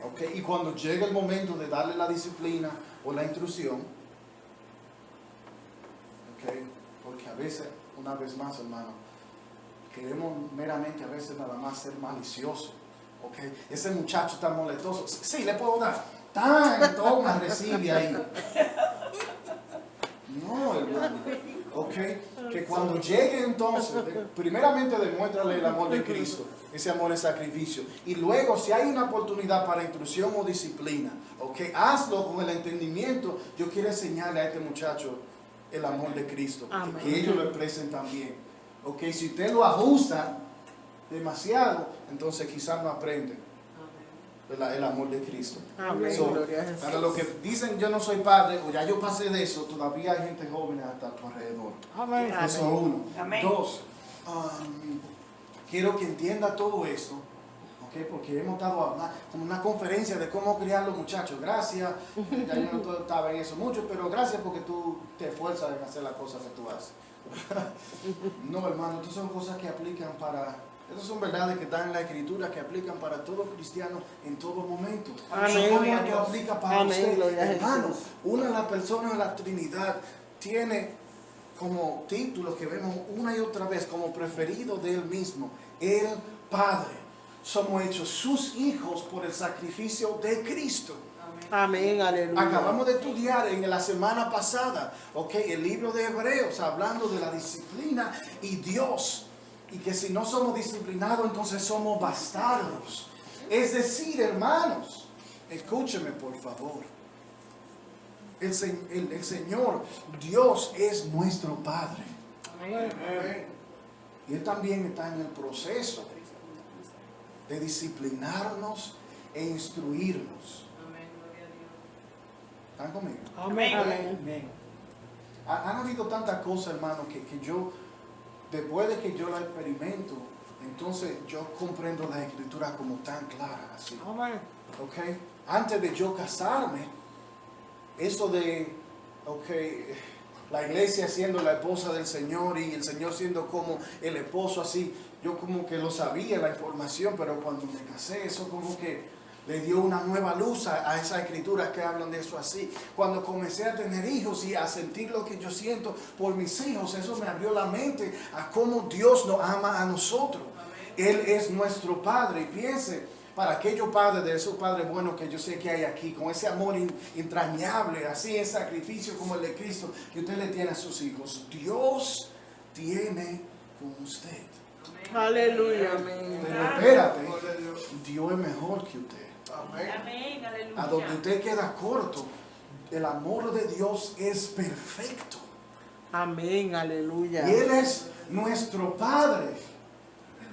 Okay? Y cuando llegue el momento de darle la disciplina o la instrucción, okay, porque a veces, una vez más, hermano, queremos meramente a veces nada más ser maliciosos. Okay? Ese muchacho está molestoso. Sí, le puedo dar. Toma, recibe ahí. No, hermano. Okay? Que cuando llegue entonces, primeramente demuéstrale el amor de Cristo, ese amor es sacrificio. Y luego, si hay una oportunidad para instrucción o disciplina, okay, hazlo con el entendimiento. Yo quiero enseñarle a este muchacho el amor de Cristo, que ellos lo expresen también. Okay, si usted lo abusa demasiado, entonces quizás no aprende el amor de Cristo. Amén. So, Gloria a Jesús. para los que dicen yo no soy padre o ya yo pasé de eso, todavía hay gente joven hasta a tu alrededor. Amén. Amén. Eso es uno. Amén. Dos, quiero que entienda todo esto, ¿okay? Porque hemos estado como una conferencia de cómo criar los muchachos. Gracias, ya yo no estaba en eso mucho, pero gracias porque tú te esfuerzas en hacer las cosas que tú haces. No, hermano, estas son cosas que aplican para... Estas son verdades que están en la Escritura, que aplican para todo cristiano en todo momento. Amén. ¿Cómo esto aplica para Amén, usted? gloria a Hermano, Jesús. una de las personas de la Trinidad tiene como título que vemos una y otra vez como preferido de Él mismo, el Padre. Somos hechos sus hijos por el sacrificio de Cristo. Amén, aleluya. Acabamos de estudiar en la semana pasada, el libro de Hebreos, hablando de la disciplina y Dios. Y que si no somos disciplinados, entonces somos bastardos. Es decir, hermanos, escúcheme por favor. El Señor, Dios es nuestro Padre. Amén. Y Él también está en el proceso de disciplinarnos e instruirnos. Amén, gloria a Dios. ¿Están conmigo? Amén. Amén. Han habido tantas cosas, hermano, que yo, después de que yo la experimento, entonces yo comprendo la Escritura como tan clara, así. Amén. ¿Ok? Antes de yo casarme, eso de, la iglesia siendo la esposa del Señor y el Señor siendo como el esposo, así, yo como que lo sabía, la información, pero cuando me casé, eso como que le dio una nueva luz a esas escrituras que hablan de eso así. Cuando comencé a tener hijos y a sentir lo que yo siento por mis hijos, eso me abrió la mente a cómo Dios nos ama a nosotros. Él es nuestro Padre. Y piense, para aquellos padres, de esos padres buenos que yo sé que hay aquí, con ese amor entrañable, así en sacrificio como el de Cristo, que usted le tiene a sus hijos, Dios tiene con usted. Aleluya. Amén. Pero espérate, Dios es mejor que usted. Amén, aleluya. A donde usted queda corto, el amor de Dios es perfecto. Amén, aleluya. Y Él es nuestro Padre.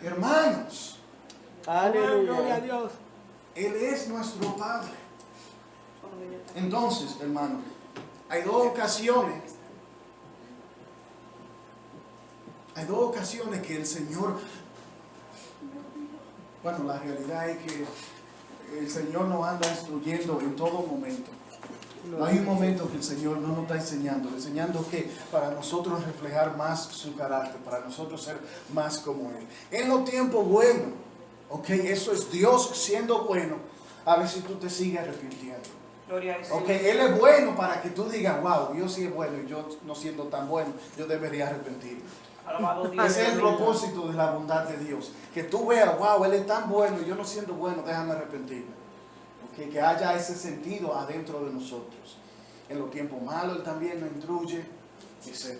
Hermanos, Amén. Gloria a Aleluya. Dios. Él es nuestro Padre. Entonces, hermano, hay dos ocasiones. Hay dos ocasiones que el Señor, bueno, la realidad es que el Señor nos anda instruyendo en todo momento. No hay un momento que el Señor no nos está enseñando que para nosotros reflejar más su carácter, para nosotros ser más como Él. En los tiempos buenos, ok, eso es Dios siendo bueno, a ver si tú te sigues arrepintiendo. Gloria a Jesús. Ok, Él es bueno para que tú digas, wow, Dios sí es bueno y yo no siendo tan bueno, yo debería arrepentirme. Alabado Dios. Ese es el propósito de la bondad de Dios. Que tú veas, wow, Él es tan bueno y yo no siendo bueno, déjame arrepentirme. Okay, que haya ese sentido adentro de nosotros. En los tiempos malos Él también nos instruye, etc.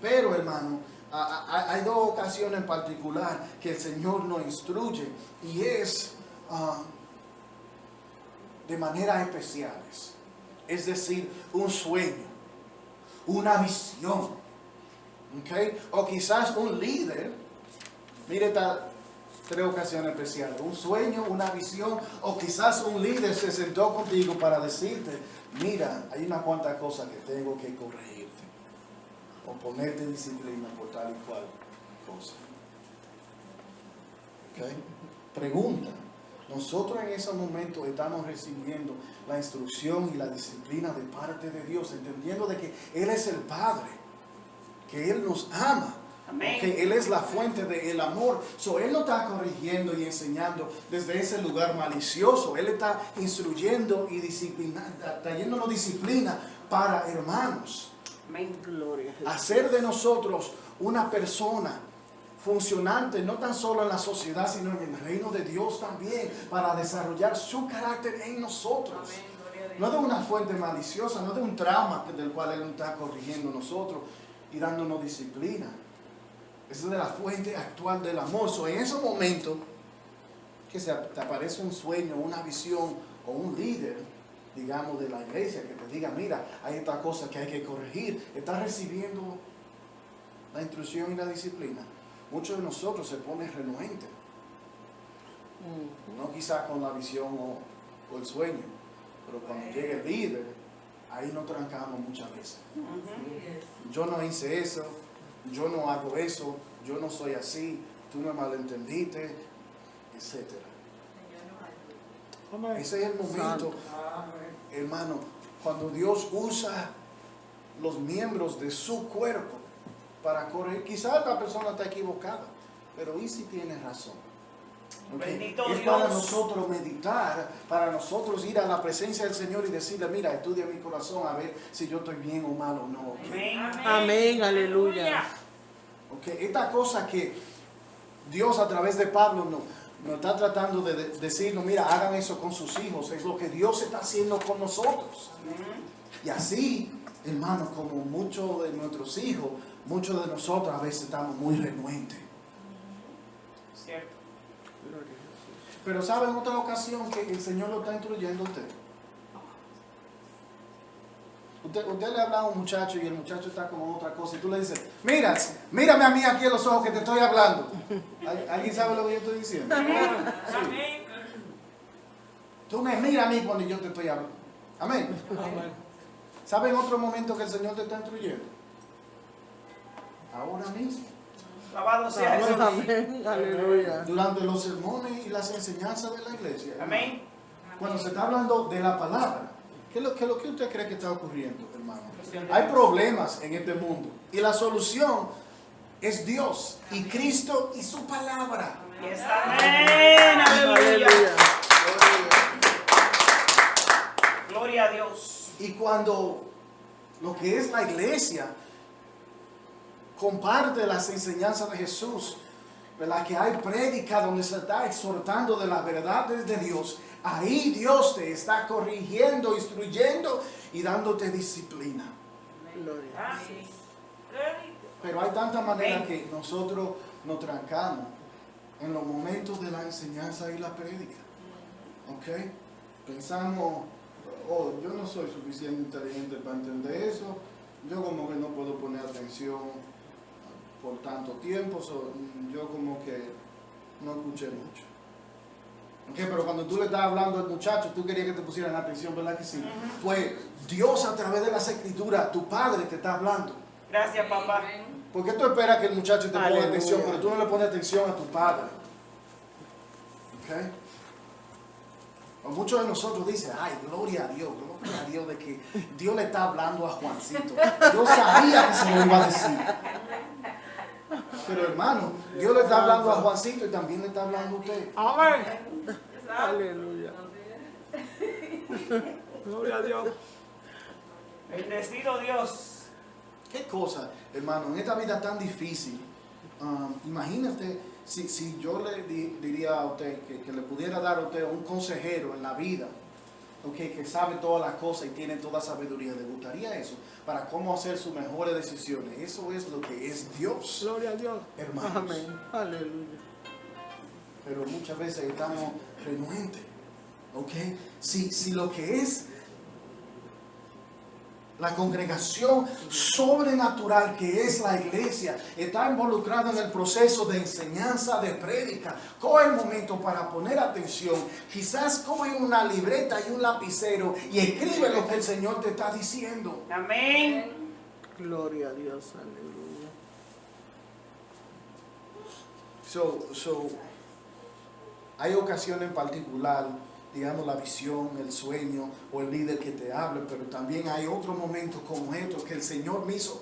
Pero hermano, hay dos ocasiones en particular que el Señor nos instruye y es de maneras especiales. Es decir, un sueño, una visión. Okay? O quizás un líder, mire estas tres ocasiones especiales, un sueño, una visión, o quizás un líder se sentó contigo para decirte, mira, hay una cuantas cosas que tengo que corregirte, o ponerte disciplina por tal y cual cosa. Okay? Pregunta, nosotros en ese momento estamos recibiendo la instrucción y la disciplina de parte de Dios, entendiendo de que Él es el Padre, que Él nos ama. Amén. Que Él es la fuente del amor. Él no está corrigiendo y enseñando desde ese lugar malicioso. Él está instruyendo y disciplinando, trayéndonos disciplina para hermanos. Amén. Gloria a Jesús. Hacer de nosotros una persona funcionante, no tan solo en la sociedad, sino en el reino de Dios también, para desarrollar su carácter en nosotros. Amén, gloria a Dios. No de una fuente maliciosa, no de un trauma del cual Él nos está corrigiendo a nosotros y dándonos disciplina. Esa es de la fuente actual del amor. En esos momentos que te aparece un sueño, una visión o un líder, digamos, de la iglesia que te diga, mira, hay esta cosa que hay que corregir, estás recibiendo la instrucción y la disciplina. Muchos de nosotros se ponen renuentes, no quizás con la visión o el sueño, pero cuando llega el líder, ahí nos trancamos muchas veces. Yo no hice eso, yo no hago eso, yo no soy así, tú me malentendiste, etc. Amén. Ese es el momento, hermano, cuando Dios usa los miembros de su cuerpo para corregir. Quizás la persona está equivocada, pero ¿y si tiene razón? Okay. Bendito Es Dios. para nosotros meditar, para nosotros ir a la presencia del Señor y decirle, mira, estudia mi corazón a ver si yo estoy bien o mal o no. Okay. Amén. Amén, aleluya. Okay. Esta cosa que Dios a través de Pablo nos está tratando de decirnos, mira, hagan eso con sus hijos, es lo que Dios está haciendo con nosotros. Y así, hermanos, como muchos de nuestros hijos, muchos de nosotros a veces estamos muy renuentes. Cierto. Gloria a Jesús. Pero ¿sabe en otra ocasión que el Señor lo está instruyendo a usted? Usted le habla a un muchacho y el muchacho está con otra cosa y tú le dices, mira, mírame a mí aquí en los ojos que te estoy hablando. ¿Alguien sabe lo que yo estoy diciendo? Amén. Tú me miras a mí cuando yo te estoy hablando. Amén. Amén. ¿Sabe en otro momento que el Señor te está instruyendo? Ahora mismo. Alabado sea Jesús. Amén, aleluya. Durante los sermones y las enseñanzas de la iglesia. Amén. Cuando se está hablando de la palabra, ¿qué es lo que usted cree que está ocurriendo, hermano? Hay problemas en este mundo y la solución es Dios y Cristo y su palabra. Yes, amén. Aleluya. Aleluya. Gloria a Dios. Y cuando lo que es la iglesia comparte las enseñanzas de Jesús, ¿verdad? Que hay prédica donde se está exhortando de las verdades de Dios, ahí Dios te está corrigiendo, instruyendo y dándote disciplina. Gloria. Amén. Pero hay tantas maneras que nosotros nos trancamos en los momentos de la enseñanza y la prédica. ¿Ok? Pensamos, oh, yo no soy suficiente inteligente para entender eso, yo como que no puedo poner atención por tanto tiempo, yo como que no escuché mucho. Ok, pero cuando tú le estás hablando al muchacho, tú querías que te pusieran atención, ¿verdad que sí? Pues Dios a través de las escrituras, tu padre te está hablando. Gracias, papá. ¿Por qué tú esperas que el muchacho te ponga Aleluya. atención, pero tú no le pones atención a tu padre? ¿Ok? O muchos de nosotros dicen, ay, gloria a Dios de que Dios le está hablando a Juancito. Yo sabía que se lo iba a decir. Pero hermano, Dios le está hablando a Juancito y también le está hablando a usted. Amén. Aleluya. Gloria a Dios. Bendecido Dios. ¿Qué cosa, hermano, en esta vida tan difícil? Imagínate si yo le diría a usted que le pudiera dar a usted un consejero en la vida, okay, que sabe todas las cosas y tiene toda sabiduría. ¿Le gustaría eso? Para cómo hacer sus mejores decisiones. Eso es lo que es Dios, Gloria a Dios. hermanos. Amén. Aleluya. Pero muchas veces estamos renuentes. ¿Okay? Si lo que es la congregación sobrenatural que es la iglesia está involucrada en el proceso de enseñanza, de prédica, coge el momento para poner atención. Quizás coge una libreta y un lapicero y escribe lo que el Señor te está diciendo. Amén. Gloria a Dios. Aleluya. Hay ocasiones en particular, digamos la visión, el sueño o el líder que te hable, pero también hay otros momentos como estos que el Señor mismo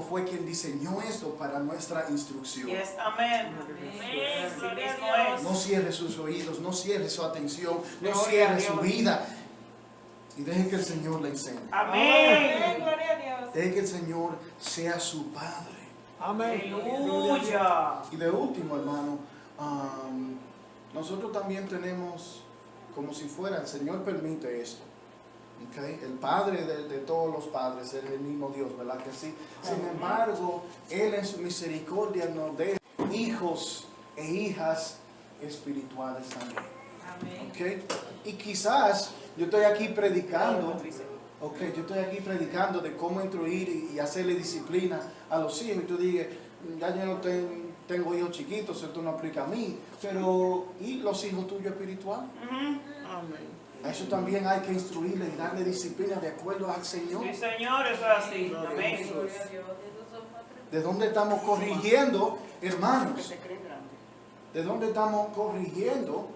fue quien diseñó esto para nuestra instrucción. Yes, amén. Amén. Así Gloria a mismo Dios. es. No cierre sus oídos, no cierre su atención, no Gloria a cierre su Dios. vida y deje que el Señor le enseñe. Amén. Gloria a Dios. Deje que el Señor sea su Padre. Amén. Aleluya. Y de último, hermano, nosotros también tenemos, como si fuera, el Señor permite esto. ¿Okay? El Padre de todos los padres es el mismo Dios, ¿verdad que sí? Sin embargo, Él en su misericordia nos da hijos e hijas espirituales también. Amén. ¿Okay? Y quizás yo estoy aquí predicando. Ok, yo estoy aquí predicando de cómo instruir y hacerle disciplina a los hijos. Y tú dices, ya yo no tengo hijos chiquitos, esto no aplica a mí. Pero, ¿y los hijos tuyos espirituales? Amén. A eso también hay que instruirle y darle disciplina de acuerdo al Señor. Sí, Señor, eso es así. Amén. Gloria a Dios. Esos son patrones. ¿De dónde estamos corrigiendo, Que hermanos? se cree grande. ¿De dónde estamos corrigiendo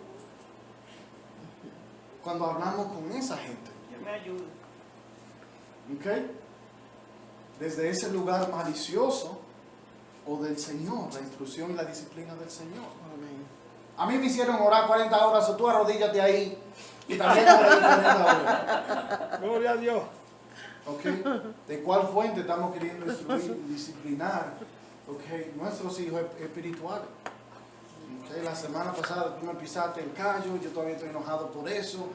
cuando hablamos con esa gente? Dios me ayude. ¿Ok? Desde ese lugar malicioso o del Señor, la instrucción y la disciplina del Señor. Amén. A mí me hicieron orar 40 horas, o tú arrodíllate ahí y también oré 40 horas. Gloria a Dios. ¿Ok? ¿De cuál fuente estamos queriendo instruir y disciplinar? ¿Ok? Nuestros hijos espirituales. ¿Ok? La semana pasada tú me pisaste el callo, yo todavía estoy enojado por eso.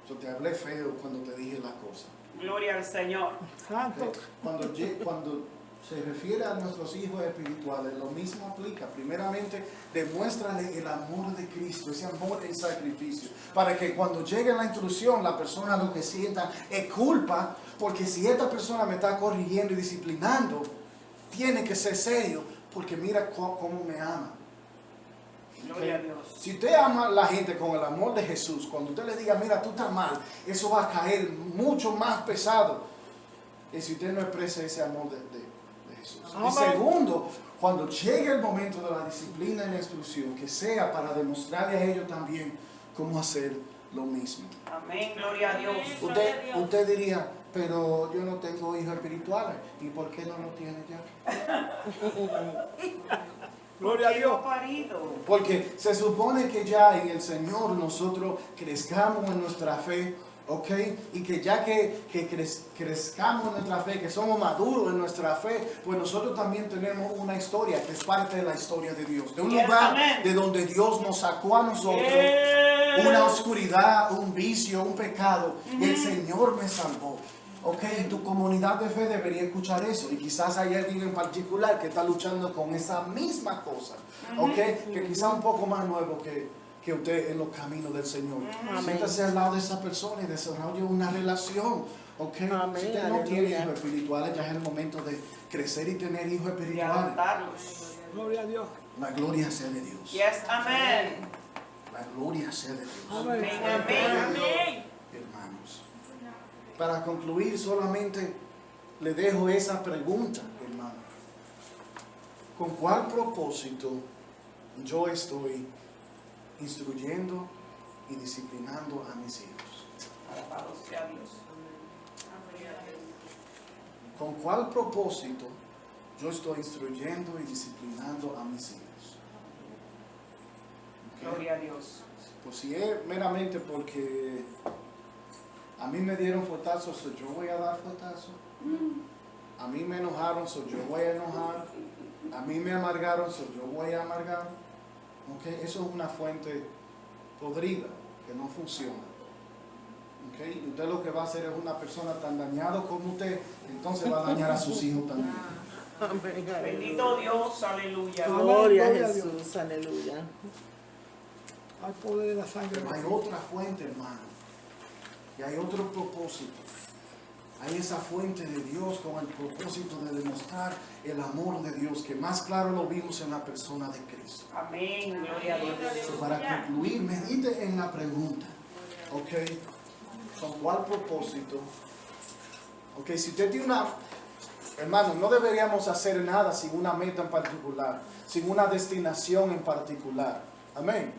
Yo te hablé feo cuando te dije las cosas. Gloria al Señor. Santo. Cuando se refiere a nuestros hijos espirituales, lo mismo aplica. Primeramente, demuéstrale el amor de Cristo, ese amor en sacrificio, para que cuando llegue la instrucción, la persona lo que sienta es culpa, porque si esta persona me está corrigiendo y disciplinando, tiene que ser serio, porque mira cómo me ama. Gloria a Dios. Si usted ama a la gente con el amor de Jesús, cuando usted le diga, mira, tú estás mal, eso va a caer mucho más pesado que si usted no expresa ese amor de Jesús. Amén. Y segundo, cuando llegue el momento de la disciplina y la instrucción, que sea para demostrarle a ellos también cómo hacer lo mismo. Amén. Gloria a Dios. Usted diría, pero yo no tengo hijos espirituales. ¿Y por qué no lo tiene ya? Gloria a Dios. Hijo parido. Porque se supone que ya en el Señor nosotros crezcamos en nuestra fe, ¿ok? Y que ya que crezcamos en nuestra fe, que somos maduros en nuestra fe, pues nosotros también tenemos una historia que es parte de la historia de Dios. De un Yes, lugar amen. de donde Dios nos sacó a nosotros, Yes. una oscuridad, un vicio, un pecado, y el Señor me salvó. Ok, y tu comunidad de fe debería escuchar eso. Y quizás hay alguien en particular que está luchando con esa misma cosa. Ok, que quizás un poco más nuevo que usted en los caminos del Señor. Siéntase al lado de esa persona y desarrolle una relación. Ok, Amén, si usted no tiene aleluya. hijos espirituales, ya es el momento de crecer y tener hijos Y espirituales. adoptarlos. Gloria a Dios. La gloria sea de Dios. Yes, amen. La gloria sea de Dios. Amén. Amén. Hermanos. Para concluir, solamente le dejo esa pregunta, hermano. ¿Con cuál propósito yo estoy instruyendo y disciplinando a mis hijos? Alabado sea Dios. ¿Con cuál propósito yo estoy instruyendo y disciplinando a mis hijos? ¿Ok? Gloria a Dios. Pues si es meramente porque a mí me dieron fuetazos, so yo voy a dar fuetazos. A mí me enojaron, so yo voy a enojar. A mí me amargaron, so yo voy a amargar. ¿Okay? Eso es una fuente podrida que no funciona. ¿Okay? Y usted lo que va a hacer es una persona tan dañada como usted, entonces va a dañar a sus hijos también. Amén. Bendito Dios, aleluya. Gloria a Gloria a Dios. Jesús. Aleluya. Al poder de la sangre. Pero hay otra fuente, hermano. Y hay otro propósito. Hay esa fuente de Dios con el propósito de demostrar el amor de Dios, que más claro lo vimos en la persona de Cristo. Amén. Gloria a Dios. So, para concluir, medite en la pregunta. ¿Ok? ¿Con cuál propósito? ¿Ok? Si usted tiene una... Hermano, no deberíamos hacer nada sin una meta en particular, sin una destinación en particular. Amén.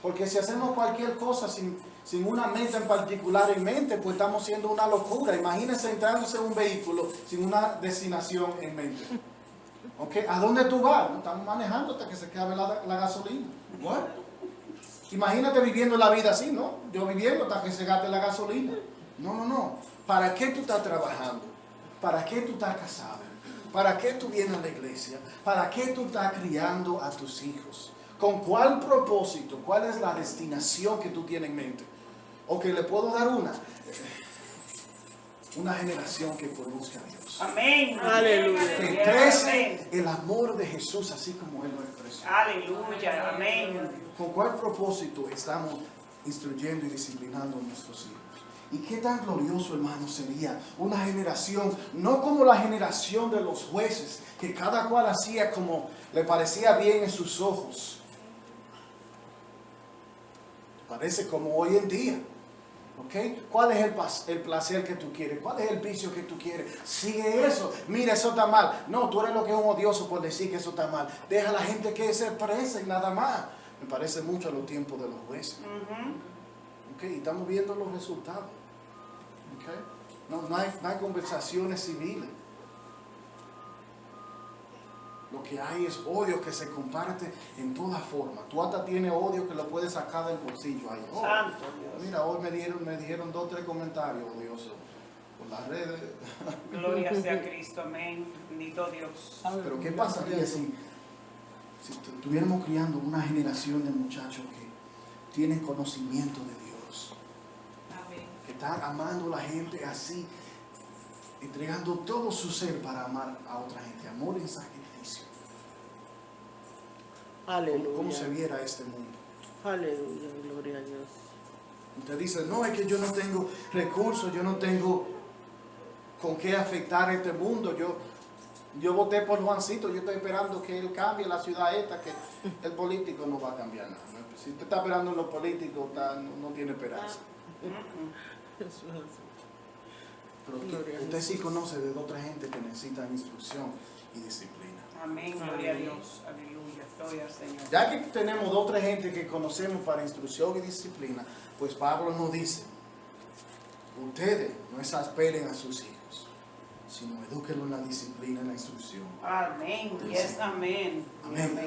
Porque si hacemos cualquier cosa sin una meta en particular en mente, pues estamos haciendo una locura. Imagínense entrándose en un vehículo sin una destinación en mente. ¿Ok? ¿A dónde tú vas? No, estamos manejando hasta que se acabe la gasolina. What? Imagínate viviendo la vida así, ¿no? Yo viviendo hasta que se gaste la gasolina. No. ¿Para qué tú estás trabajando? ¿Para qué tú estás casado? ¿Para qué tú vienes a la iglesia? ¿Para qué tú estás criando a tus hijos? ¿Con cuál propósito? ¿Cuál es la destinación que tú tienes en mente? Ok, le puedo dar una generación que conozca a Dios. Amén. Aleluya. Que Amén. crece el amor de Jesús así como Él lo expresó. Aleluya. Amén. ¿Con cuál propósito estamos instruyendo y disciplinando a nuestros hijos? Y qué tan glorioso, hermano, sería una generación, no como la generación de los jueces, que cada cual hacía como le parecía bien en sus ojos. Parece como hoy en día. ¿Ok? ¿Cuál es el placer que tú quieres? ¿Cuál es el vicio que tú quieres? Sigue eso. Mira, eso está mal. No, tú eres lo que es un odioso por decir que eso está mal. Deja a la gente que se exprese y nada más. Me parece mucho a los tiempos de los jueces. ¿Ok? Y estamos viendo los resultados. ¿Ok? No hay conversaciones civiles. Lo que hay es odio que se comparte en toda forma. Tú hasta tienes odio que lo puedes sacar del bolsillo ahí. Oh, Santo Dios. mira, hoy me dijeron 2 o 3 comentarios odiosos por las redes. Gloria sea a Cristo. Amén. Bendito Dios. Pero ¿qué pasaría si estuviéramos criando una generación de muchachos que tienen conocimiento de Dios? Que están amando a la gente así, entregando todo su ser para amar a otra gente. Amor en sacrificio. Aleluya. ¿Cómo se viera este mundo? Aleluya. Gloria a Dios. Usted dice, no, es que yo no tengo recursos, yo no tengo con qué afectar este mundo. Yo voté por Juancito, yo estoy esperando que él cambie la ciudad esta, que el político no va a cambiar nada. Si usted está esperando en los políticos, no tiene esperanza. Eso es así. Pero usted sí conoce de otra gente que necesita instrucción y disciplina. Amén. Gloria a Dios. Aleluya. Gloria al Señor. Ya que tenemos 2 o 3 gente que conocemos para instrucción y disciplina, pues Pablo nos dice, ustedes no exasperen a sus hijos, sino edúquenlos en la disciplina y en la instrucción. Amén. Yes, amén. Amén.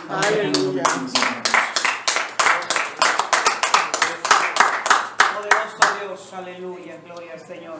Aleluya. Poderoso Dios. Aleluya. Gloria al Señor.